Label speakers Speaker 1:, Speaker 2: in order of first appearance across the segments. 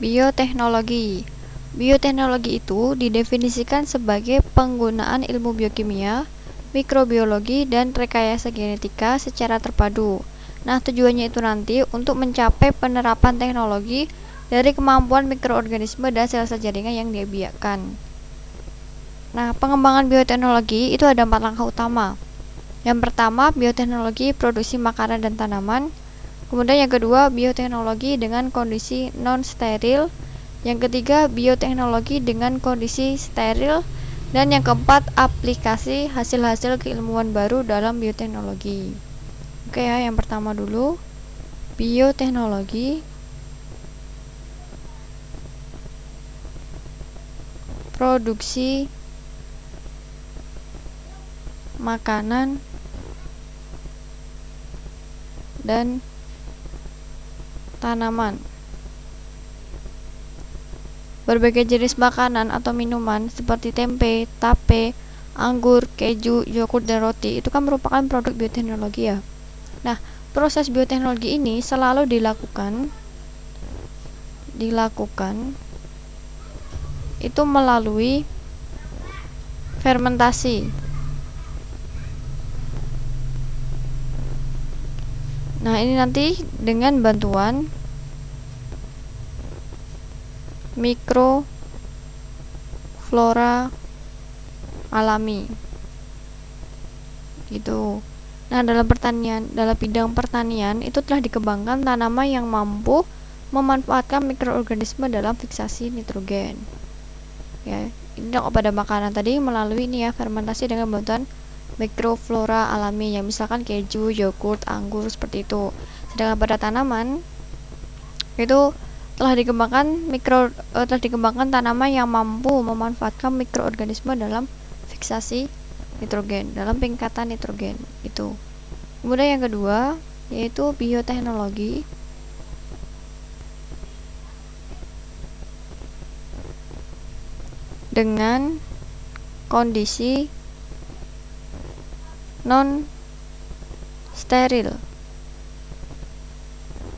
Speaker 1: Bioteknologi. Bioteknologi itu didefinisikan sebagai penggunaan ilmu biokimia, mikrobiologi, dan rekayasa genetika secara terpadu. Nah, tujuannya itu nanti untuk mencapai penerapan teknologi dari kemampuan mikroorganisme dan sel-sel jaringan yang dibiakkan. Nah, pengembangan bioteknologi itu ada 4 langkah utama. Yang pertama, bioteknologi produksi makanan dan tanaman. Kemudian yang kedua, bioteknologi dengan kondisi non-steril. Yang ketiga, bioteknologi dengan kondisi steril. Dan yang keempat, aplikasi hasil-hasil keilmuan baru dalam bioteknologi. Oke ya, yang pertama dulu, bioteknologi produksi makanan dan tanaman. Berbagai jenis makanan atau minuman seperti tempe, tape, anggur, keju, yogurt, dan roti itu kan merupakan produk bioteknologi ya. Nah, proses bioteknologi ini selalu dilakukan itu melalui fermentasi. Nah, ini nanti dengan bantuan mikroflora alami gitu. Nah, dalam bidang pertanian itu telah dikembangkan tanaman yang mampu memanfaatkan mikroorganisme dalam fiksasi nitrogen. Ya, ini pada makanan tadi melalui ini ya, fermentasi dengan bantuan mikroflora alami, yang misalkan keju, yogurt, anggur seperti itu. Sedangkan pada tanaman itu telah dikembangkan tanaman yang mampu memanfaatkan mikroorganisme dalam fiksasi nitrogen, dalam peningkatan nitrogen itu. Kemudian yang kedua yaitu bioteknologi dengan kondisi non steril.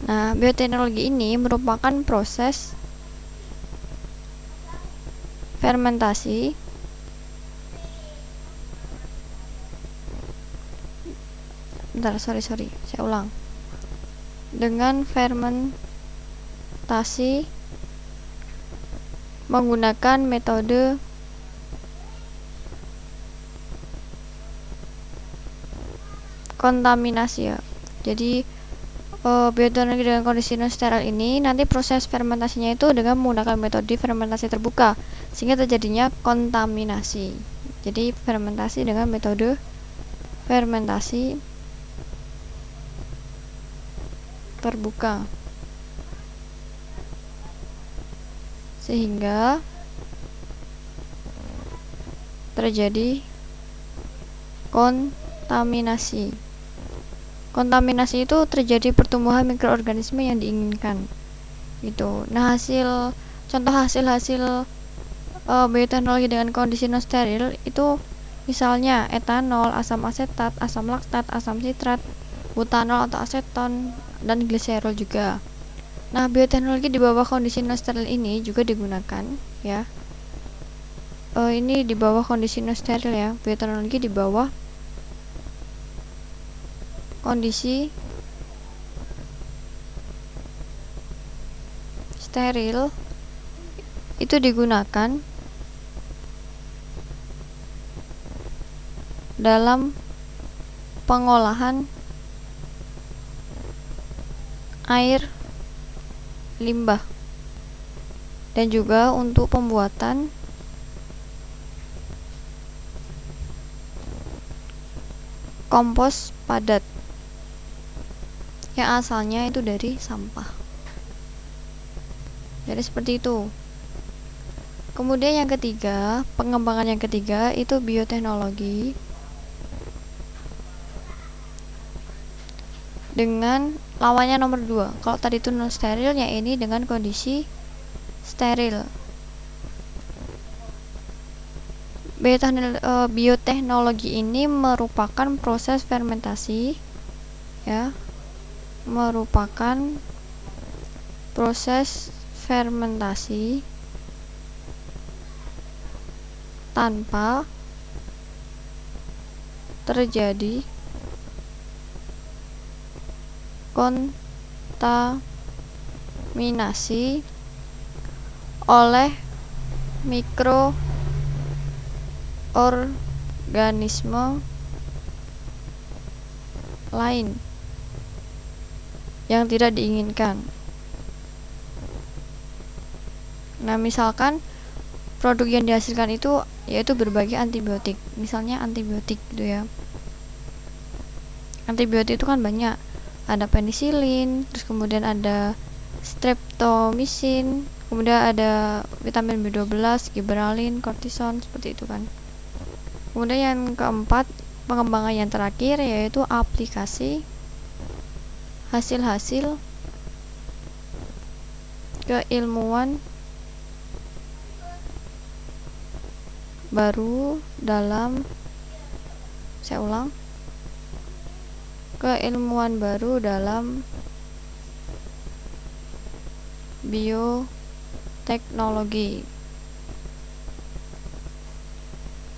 Speaker 1: Nah, bioteknologi ini merupakan proses fermentasi saya ulang. Dengan fermentasi menggunakan metode kontaminasi ya. Jadi bioteknologi dengan kondisi non steril ini nanti proses fermentasinya itu dengan menggunakan metode fermentasi terbuka sehingga terjadinya kontaminasi. Jadi fermentasi dengan metode fermentasi terbuka sehingga terjadi kontaminasi. Kontaminasi itu terjadi pertumbuhan mikroorganisme yang diinginkan gitu. Nah, contoh hasil bioteknologi dengan kondisi non steril itu misalnya etanol, asam asetat, asam laktat, asam sitrat, butanol atau aseton, dan gliserol juga. Nah, bioteknologi di bawah kondisi non steril ini juga digunakan ya. Ini di bawah kondisi non steril ya. Bioteknologi di bawah kondisi steril itu digunakan dalam pengolahan air limbah dan juga untuk pembuatan kompos padat yang asalnya itu dari sampah. Jadi seperti itu. Kemudian yang ketiga, pengembangan yang ketiga itu bioteknologi dengan lawannya nomor 2. Kalau tadi itu non steril, ya ini dengan kondisi steril. Bioteknologi ini merupakan proses fermentasi ya, merupakan proses fermentasi tanpa terjadi kontaminasi oleh mikroorganisme lain yang tidak diinginkan. Nah, misalkan produk yang dihasilkan itu yaitu berbagai antibiotik, misalnya antibiotik gitu ya. Antibiotik itu kan banyak, ada penisilin, terus kemudian ada streptomycin, kemudian ada vitamin B12, giberalin, kortison, seperti itu kan. Kemudian yang keempat, pengembangan yang terakhir yaitu aplikasi hasil-hasil keilmuan baru dalam keilmuan baru dalam bioteknologi.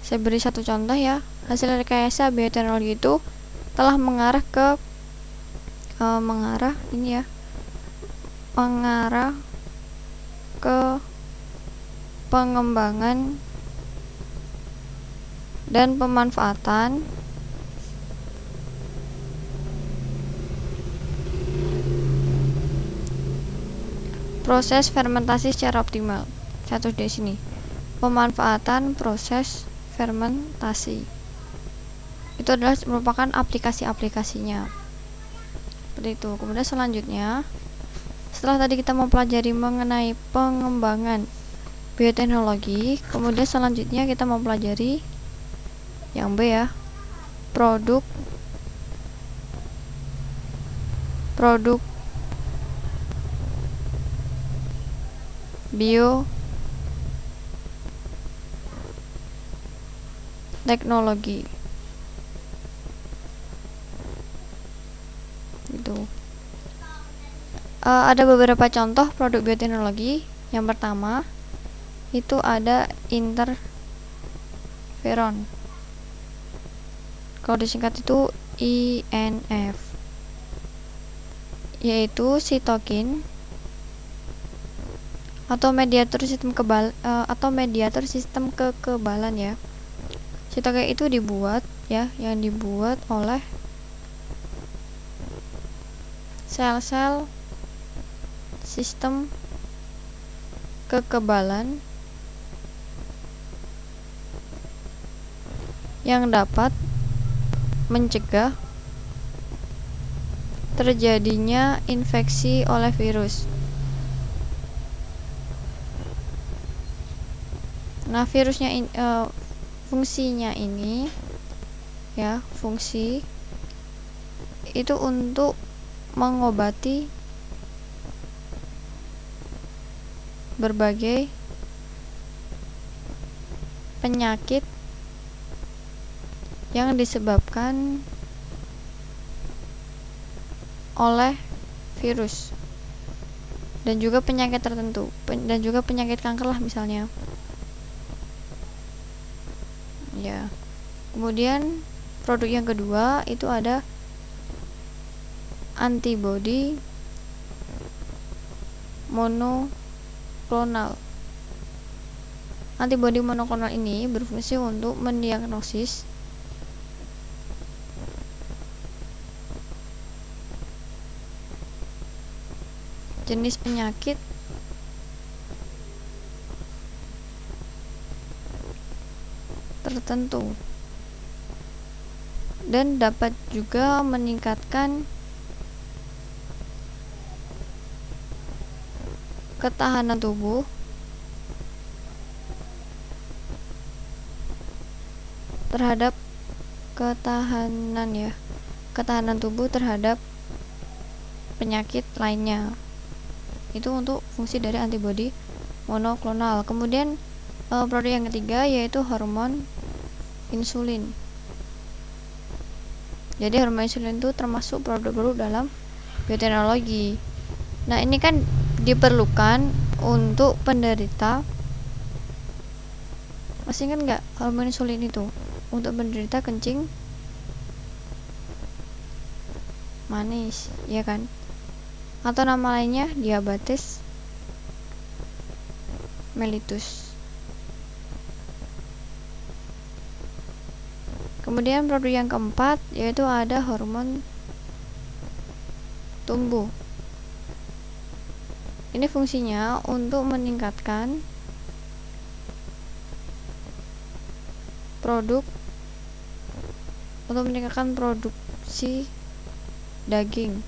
Speaker 1: Saya beri satu contoh ya. Hasil rekayasa bioteknologi itu telah mengarah ke pengembangan dan pemanfaatan proses fermentasi secara optimal. Satu di sini. Pemanfaatan proses fermentasi. Itu adalah merupakan aplikasi-aplikasinya. Seperti itu. Kemudian selanjutnya, setelah tadi kita mempelajari mengenai pengembangan bioteknologi, kemudian selanjutnya kita mempelajari yang B ya, produk bioteknologi. Gitu. Ada beberapa contoh produk bioteknologi. Yang pertama itu ada interferon. Kalau disingkat itu INF, yaitu sitokin atau mediator sistem kekebalan ya. Sitokin itu dibuat oleh sel-sel sistem kekebalan yang dapat mencegah terjadinya infeksi oleh virus. Nah, virusnya fungsinya ini ya, fungsi itu untuk mengobati berbagai penyakit yang disebabkan oleh virus dan juga penyakit tertentu dan juga penyakit kanker lah misalnya ya. Kemudian produk yang kedua itu ada antibodi monoklonal. Antibodi monoklonal ini berfungsi untuk mendiagnosis jenis penyakit tertentu dan dapat juga meningkatkan ketahanan tubuh terhadap ketahanan tubuh terhadap penyakit lainnya. Itu untuk fungsi dari antibodi monoklonal. Kemudian produk yang ketiga yaitu hormon insulin. Jadi hormon insulin itu termasuk produk baru dalam bioteknologi. Nah, ini kan diperlukan untuk penderita, masih ingat nggak hormon insulin itu untuk penderita kencing manis, ya kan? Atau nama lainnya diabetes mellitus. Kemudian produk yang keempat yaitu ada hormon tumbuh. Ini fungsinya untuk meningkatkan produksi daging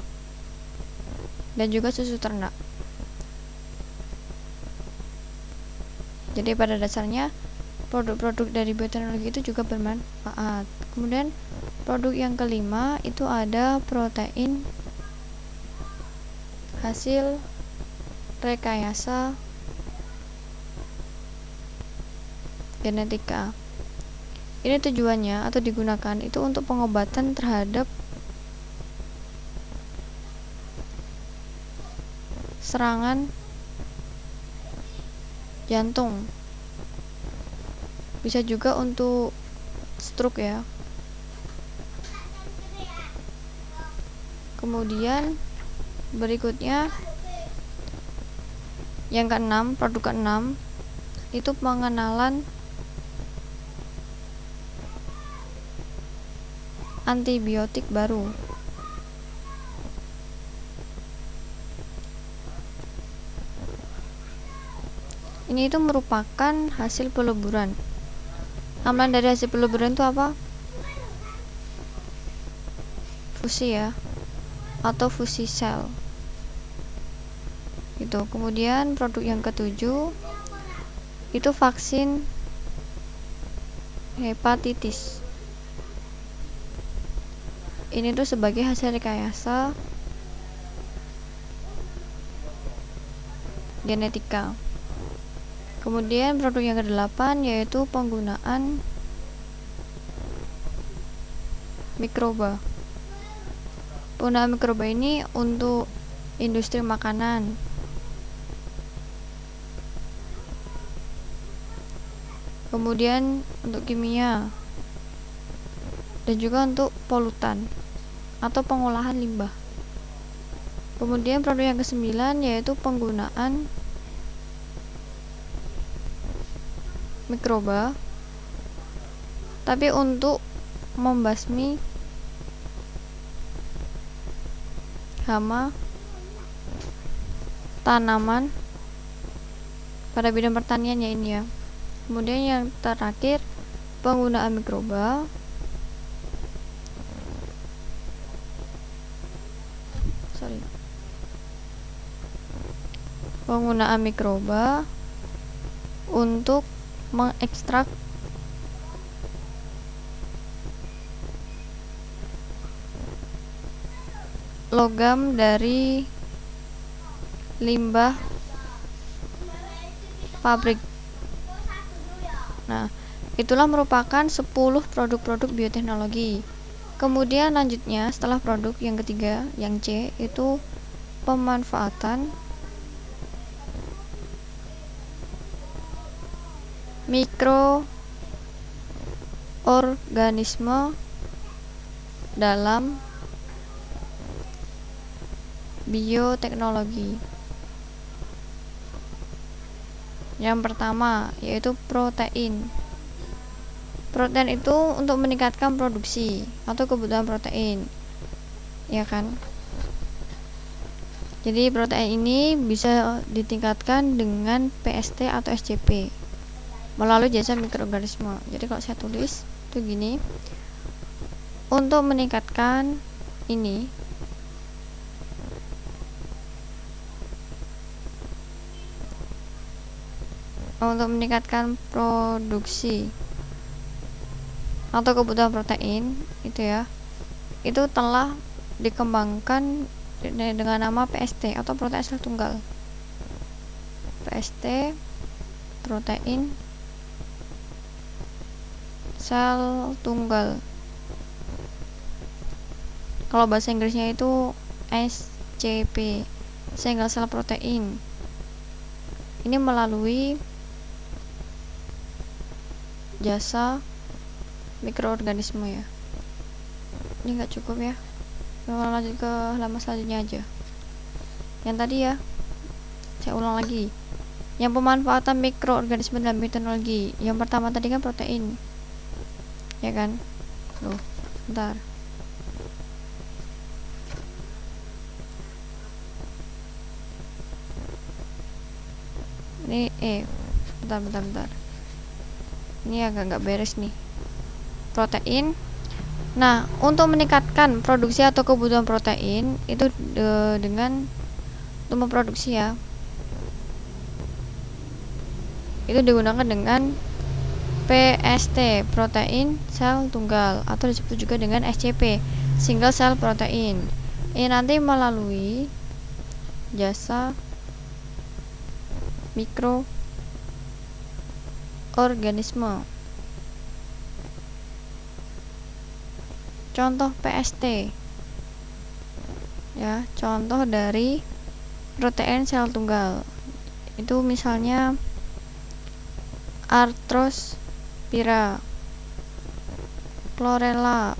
Speaker 1: dan juga susu ternak. Jadi pada dasarnya produk-produk dari bioteknologi itu juga bermanfaat. Kemudian produk yang kelima itu ada protein hasil rekayasa genetika. Ini tujuannya atau digunakan itu untuk pengobatan terhadap serangan jantung, bisa juga untuk stroke ya. Kemudian berikutnya yang keenam, produk keenam itu pengenalan antibiotik baru. Ini itu merupakan hasil peleburan. Amalan dari hasil peleburan itu apa? Fusi ya, atau fusi sel. Gitu. Kemudian produk yang ketujuh itu vaksin hepatitis. Ini tuh sebagai hasil rekayasa genetika. Kemudian produk yang ke-8 yaitu penggunaan mikroba. Penggunaan mikroba ini untuk industri makanan. Kemudian untuk kimia dan juga untuk polutan atau pengolahan limbah. Kemudian produk yang ke-9 yaitu penggunaan mikroba tapi untuk membasmi hama tanaman pada bidang pertanian ya ini ya. Kemudian yang terakhir penggunaan mikroba untuk mengekstrak logam dari limbah pabrik. Nah, itulah merupakan 10 produk-produk bioteknologi. Kemudian lanjutnya setelah produk yang ketiga, yang C, itu pemanfaatan mikroorganisme dalam bioteknologi. Yang pertama yaitu protein. Protein itu untuk meningkatkan produksi atau kebutuhan protein, ya kan? Jadi protein ini bisa ditingkatkan dengan PST atau SCP melalui jasa mikroorganisme. Jadi kalau saya tulis itu gini, untuk meningkatkan ini untuk meningkatkan produksi atau kebutuhan protein itu ya, itu telah dikembangkan dengan nama PST atau protein sel tunggal. PST protein sel tunggal. Kalau bahasa Inggrisnya itu SCP, single cell protein. Ini melalui jasa mikroorganisme ya. Ini nggak cukup ya, kita lanjut ke halaman selanjutnya aja. Yang tadi ya, saya ulang lagi. Yang pemanfaatan mikroorganisme dalam bioteknologi. Yang pertama tadi kan protein, ya kan? Loh, bentar. Ini bentar. Ini agak nggak beres nih. Protein. Nah, untuk meningkatkan produksi atau kebutuhan protein itu dengan untuk memproduksi ya, itu digunakan dengan PST, protein sel tunggal, atau disebut juga dengan SCP, single cell protein. Ini nanti melalui jasa mikroorganisme. Contoh PST ya, contoh dari protein sel tunggal itu misalnya Arthrospira, Chlorella,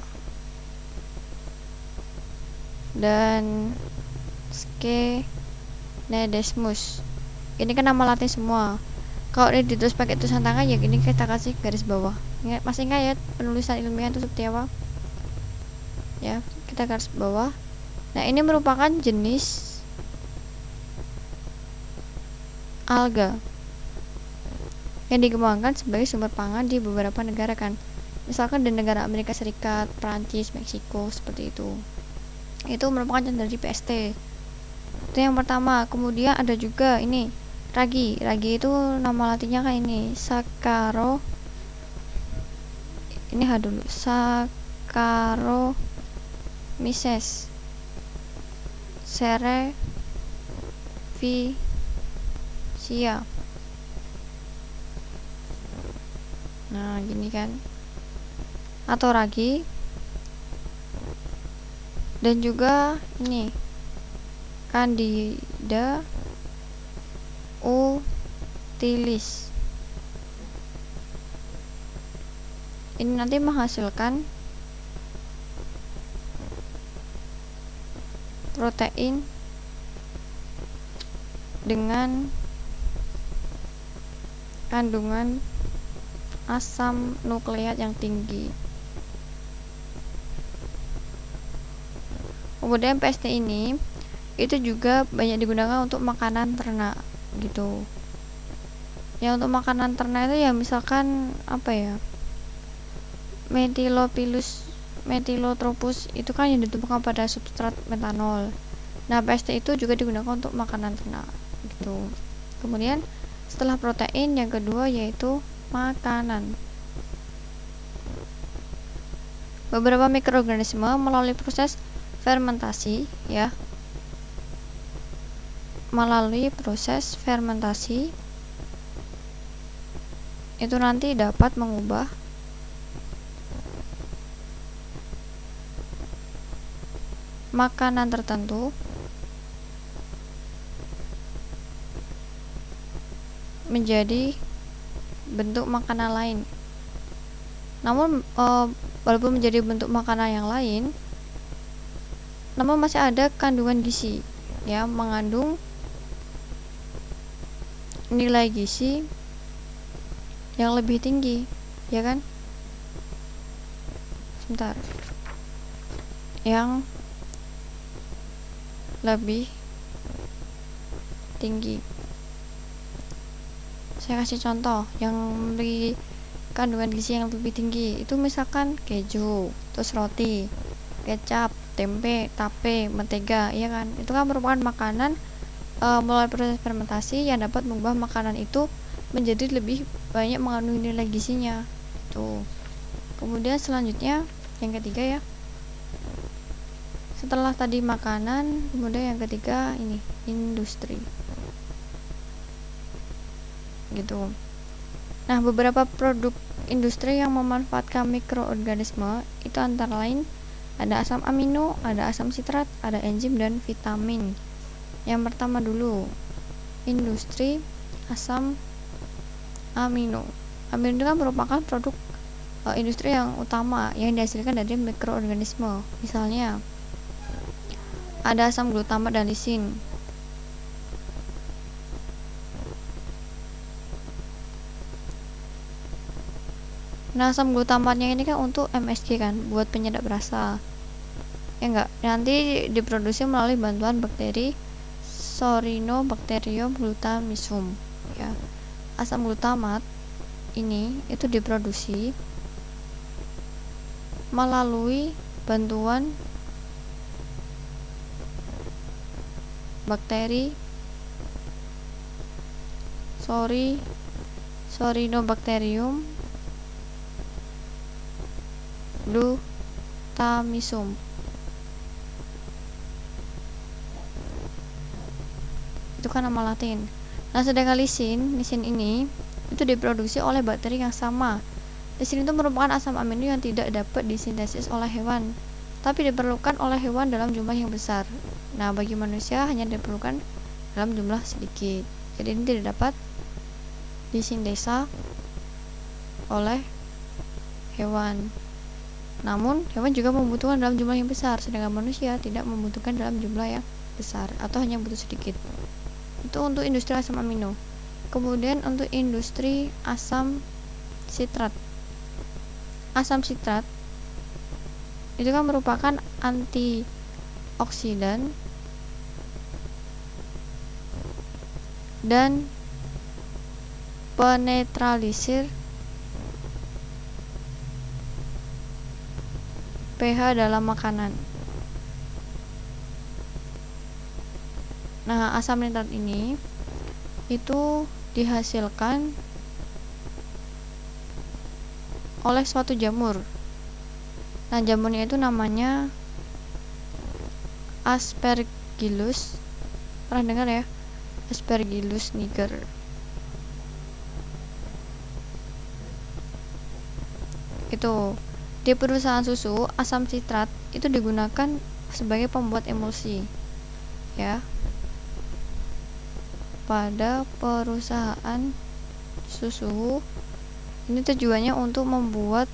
Speaker 1: dan Schenedesmus. Ini kan nama latin semua. Kalau ini ditulis pakai tulisan tangan ya gini, kita kasih garis bawah. Masih ingat ya penulisan ilmiah itu seperti apa? Ya, kita garis bawah. Nah, ini merupakan jenis alga yang dikembangkan sebagai sumber pangan di beberapa negara kan. Misalkan di negara Amerika Serikat, Prancis, Meksiko, seperti itu. Itu merupakan contoh dari PST. Itu yang pertama. Kemudian ada juga ini ragi. Ragi itu nama latinnya kan ini Saccharomyces cerevisiae. Nah, gini kan. Atau ragi. Dan juga ini Candida utilis. Ini nanti menghasilkan protein dengan kandungan asam nukleat yang tinggi. Kemudian PST ini itu juga banyak digunakan untuk makanan ternak gitu. Ya, untuk makanan ternak itu ya misalkan apa ya, Methylotropus itu kan yang ditemukan pada substrat metanol. Nah, PST itu juga digunakan untuk makanan ternak gitu. Kemudian setelah protein, yang kedua yaitu makanan. Beberapa mikroorganisme melalui proses fermentasi ya, itu nanti dapat mengubah makanan tertentu menjadi bentuk makanan lain. Namun walaupun menjadi bentuk makanan yang lain, namun masih ada kandungan gizi ya, mengandung nilai gizi yang lebih tinggi, ya kan? Sebentar. Yang lebih tinggi. Saya kasih contoh yang memiliki kandungan gizi yang lebih tinggi. Itu misalkan keju, terus roti, kecap, tempe, tape, mentega, ya kan? Itu kan merupakan makanan melalui proses fermentasi yang dapat mengubah makanan itu menjadi lebih banyak mengandung nilai gizinya. Tuh. Kemudian selanjutnya yang ketiga ya. Setelah tadi makanan, kemudian yang ketiga ini industri. Gitu. Nah, beberapa produk industri yang memanfaatkan mikroorganisme itu antara lain ada asam amino, ada asam sitrat, ada enzim dan vitamin. Yang pertama dulu, industri asam amino. Amino itu kan merupakan produk industri yang utama yang dihasilkan dari mikroorganisme. Misalnya ada asam glutamat dan lisin. Nah, asam glutamatnya ini kan untuk MSG kan, buat penyedap rasa. Ya enggak, nanti diproduksi melalui bantuan bakteri Sorinobacterium glutamisum. Ya. Asam glutamat ini itu diproduksi melalui bantuan bakteri Sorinobacterium glutamisum. Itu kan nama latin. Nah, sedangkan lisin ini itu diproduksi oleh bakteri yang sama. Lisin itu merupakan asam amino yang tidak dapat disintesis oleh hewan, tapi diperlukan oleh hewan dalam jumlah yang besar. Nah, bagi manusia hanya diperlukan dalam jumlah sedikit. Jadi ini tidak dapat disintesa oleh hewan. Namun, hewan juga membutuhkan dalam jumlah yang besar, sedangkan manusia tidak membutuhkan dalam jumlah yang besar atau hanya butuh sedikit. Itu untuk industri asam amino. Kemudian untuk industri asam sitrat. Asam sitrat itu kan merupakan antioksidan dan penetralisir pH dalam makanan. Nah, asam nitrat ini itu dihasilkan oleh suatu jamur. Nah, jamurnya itu namanya Aspergillus. Pernah dengar ya? Aspergillus niger. Itu di perusahaan susu, asam sitrat itu digunakan sebagai pembuat emulsi. Ya. Pada perusahaan susu ini tujuannya untuk membuat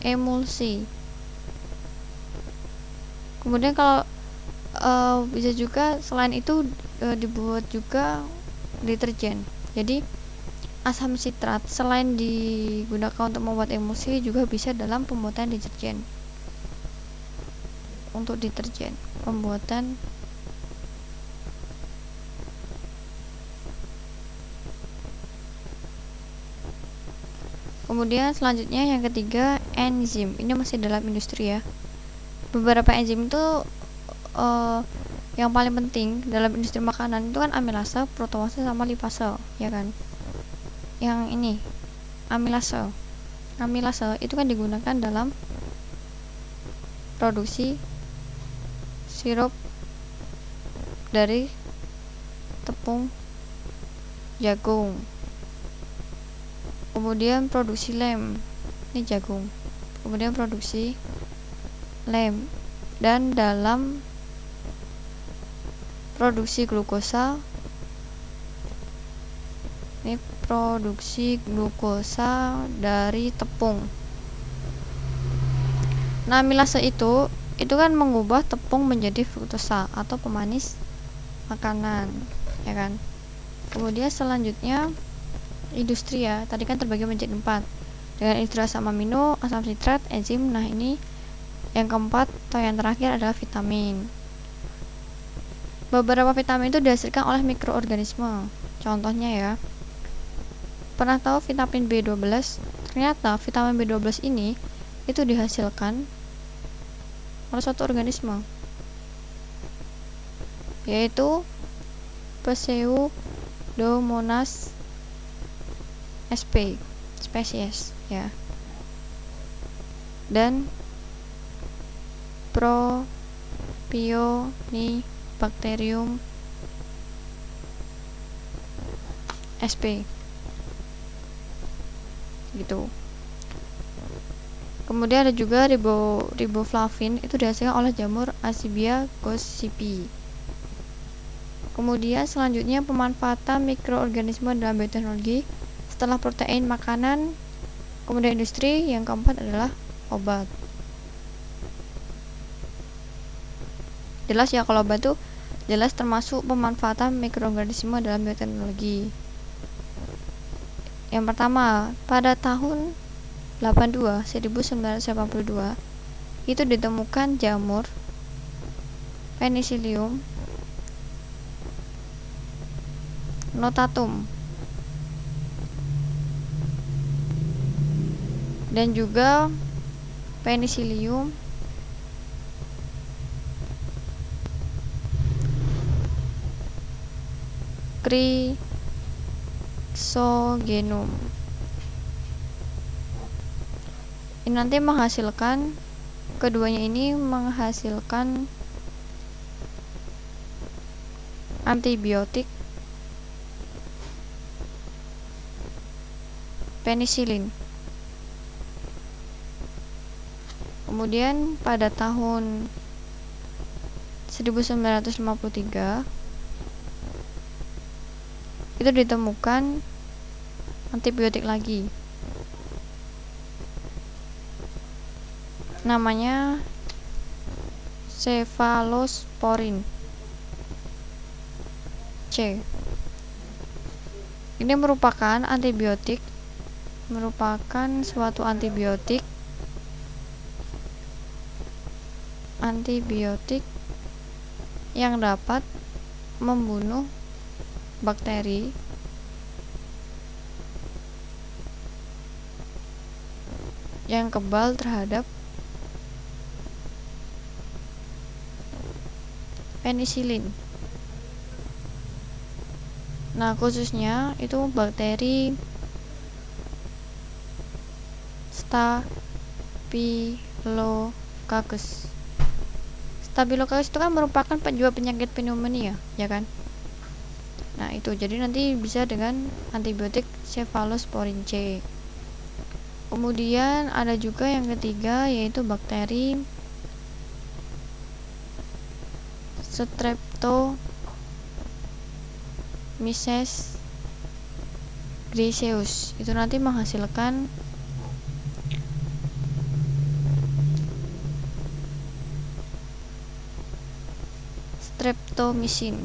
Speaker 1: emulsi. Kemudian kalau bisa juga selain itu dibuat juga deterjen. Jadi asam sitrat selain digunakan untuk membuat emulsi juga bisa dalam pembuatan deterjen. Untuk deterjen, pembuatan Kemudian selanjutnya yang ketiga, enzim. Ini masih dalam industri ya. Beberapa enzim itu yang paling penting dalam industri makanan itu kan amilase, protease sama lipase, ya kan. Yang ini amilase. Amilase itu kan digunakan dalam produksi sirup dari tepung jagung. Kemudian produksi lem, ini jagung. Kemudian produksi lem, dan dalam produksi glukosa, ini produksi glukosa dari tepung. Nah, amilase itu kan mengubah tepung menjadi fruktosa atau pemanis makanan, ya kan. Kemudian selanjutnya industri ya, tadi kan terbagi menjadi 4 dengan industri asam amino, asam sitrat, enzim. Nah, ini yang keempat atau yang terakhir adalah vitamin. Beberapa vitamin itu dihasilkan oleh mikroorganisme. Contohnya ya, pernah tahu vitamin B12? Ternyata vitamin B12 ini itu dihasilkan oleh suatu organisme, yaitu Pseudomonas spesies ya, dan Propionibacterium sp gitu. Kemudian ada juga riboflavin, itu dihasilkan oleh jamur Acibia gossypii. Kemudian selanjutnya pemanfaatan mikroorganisme dalam bioteknologi setelah protein makanan, kemudian industri. Yang keempat adalah obat. Jelas ya, kalau obat itu jelas termasuk pemanfaatan mikroorganisme dalam bioteknologi. Yang pertama, pada tahun 1982 itu ditemukan jamur Penicillium notatum dan juga Penicillium chrysogenum. Ini nanti menghasilkan, keduanya ini menghasilkan antibiotik penisilin. Kemudian pada tahun 1953 itu ditemukan antibiotik lagi, namanya cephalosporin C. Ini merupakan suatu antibiotik yang dapat membunuh bakteri yang kebal terhadap penisilin. Nah, khususnya itu bakteri Staphylococcus. Staphylococcus itu kan merupakan juga penyakit pneumonia, ya kan? Nah, itu jadi nanti bisa dengan antibiotik cephalosporin C. Kemudian ada juga yang ketiga, yaitu bakteri Streptomyces griseus. Itu nanti menghasilkan streptomycin.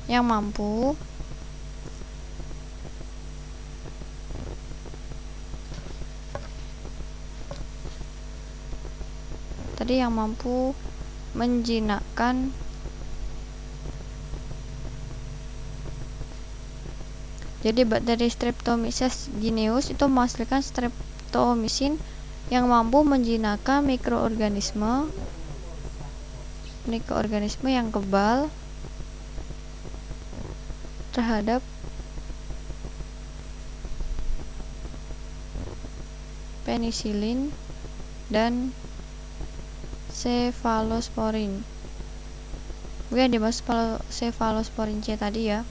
Speaker 1: Yang mampu menjinakkan jadi bakteri Streptomyces griseus itu menghasilkan streptomycin yang mampu menjinakkan mikroorganisme yang kebal terhadap penisilin dan cephalosporin. Bukan dimaksud cephalosporin C tadi ya.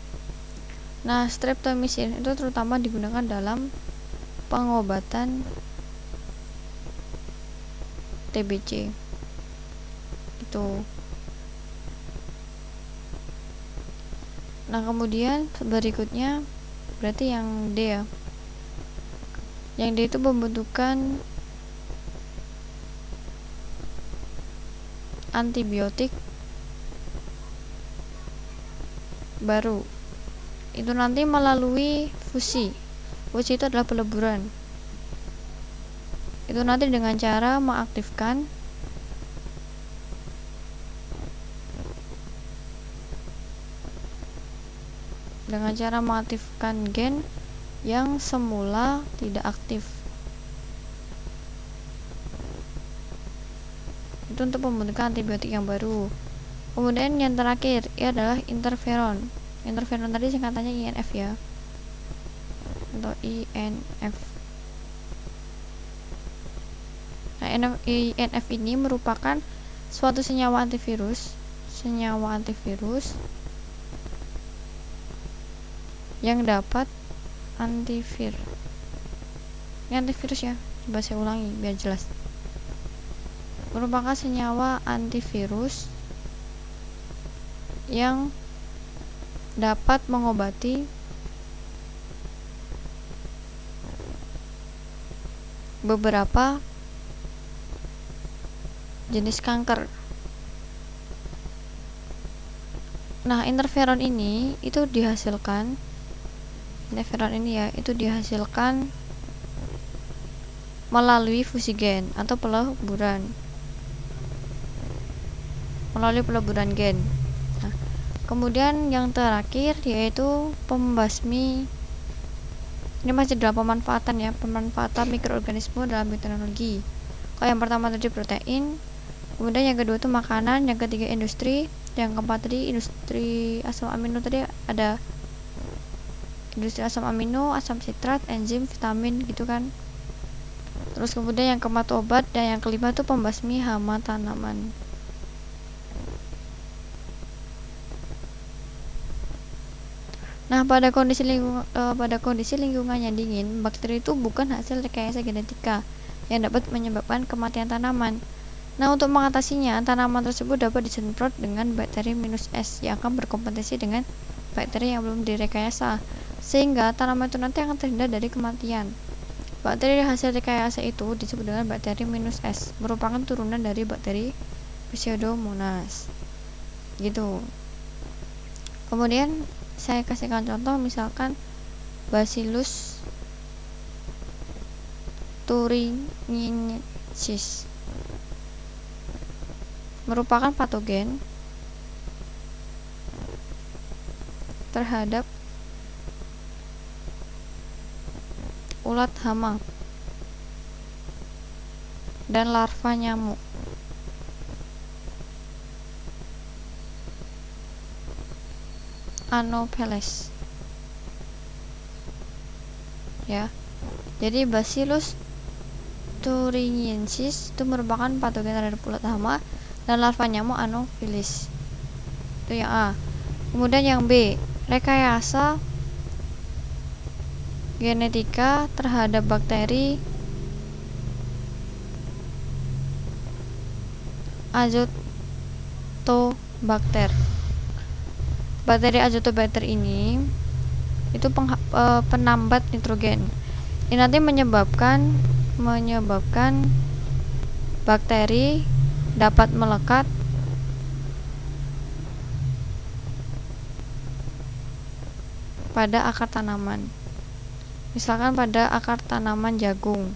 Speaker 1: Nah, streptomycin itu terutama digunakan dalam pengobatan TBC. Itu. Nah, kemudian berikutnya berarti yang D ya. Yang D itu pembentukan antibiotik baru. Itu nanti melalui fusi. Fusi itu adalah peleburan. Itu nanti dengan cara mengaktifkan gen yang semula tidak aktif. Itu untuk pembentukan antibiotik yang baru. Kemudian yang terakhir adalah interferon. Interferon tadi singkatannya INF ya, atau INF. Nah, INF ini merupakan suatu senyawa antivirus yang dapat antivirus ya. Coba saya ulangi biar jelas. merupakan senyawa antivirus yang dapat mengobati beberapa jenis kanker. Nah, interferon ini dihasilkan melalui fusi gen atau peleburan gen. Nah, kemudian yang terakhir yaitu pembasmi. Ini masih dalam pemanfaatan mikroorganisme dalam bioteknologi. Kalau yang pertama tadi protein, kemudian yang kedua itu makanan, yang ketiga industri, yang keempat tadi industri asam amino, tadi ada industri asam amino, asam sitrat, enzim, vitamin gitu kan. Terus kemudian yang keempat obat, dan yang kelima itu pembasmi hama tanaman. Nah, pada kondisi lingkungan yang dingin, bakteri itu bukan hasil rekayasa genetika yang dapat menyebabkan kematian tanaman. Nah, untuk mengatasinya, tanaman tersebut dapat disemprot dengan bakteri minus S yang akan berkompetisi dengan bakteri yang belum direkayasa, sehingga tanaman itu nanti akan terhindar dari kematian. Bakteri hasil rekayasa itu disebut dengan bakteri minus S, merupakan turunan dari bakteri Pseudomonas. Gitu. Kemudian saya kasihkan contoh, misalkan Bacillus thuringiensis merupakan patogen terhadap ulat hama dan larva nyamuk. Anopheles. Ya. Jadi Bacillus thuringiensis itu merupakan patogen terhadap ulat hama dan larva nyamuk Anopheles. Itu yang A. Kemudian yang B, rekayasa genetika terhadap bakteri Azotobacter. Bakteri Azotobacter ini itu penambat nitrogen. Ini nanti menyebabkan bakteri dapat melekat pada akar tanaman. Misalkan pada akar tanaman jagung.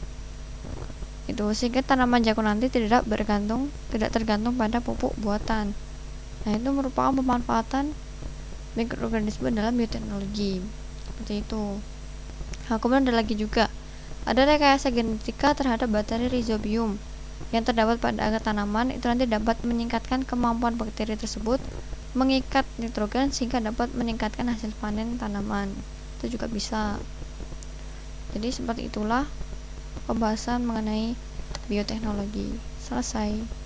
Speaker 1: Sehingga tanaman jagung nanti tidak tergantung pada pupuk buatan. Nah, itu merupakan pemanfaatan mikroorganisme dalam bioteknologi. Seperti itu. Nah, kemudian ada lagi juga, ada rekayasa genetika terhadap bakteri Rhizobium yang terdapat pada akar tanaman. Itu nanti dapat meningkatkan kemampuan bakteri tersebut mengikat nitrogen sehingga dapat meningkatkan hasil panen tanaman. Itu juga bisa. Jadi seperti itulah pembahasan mengenai bioteknologi. Selesai.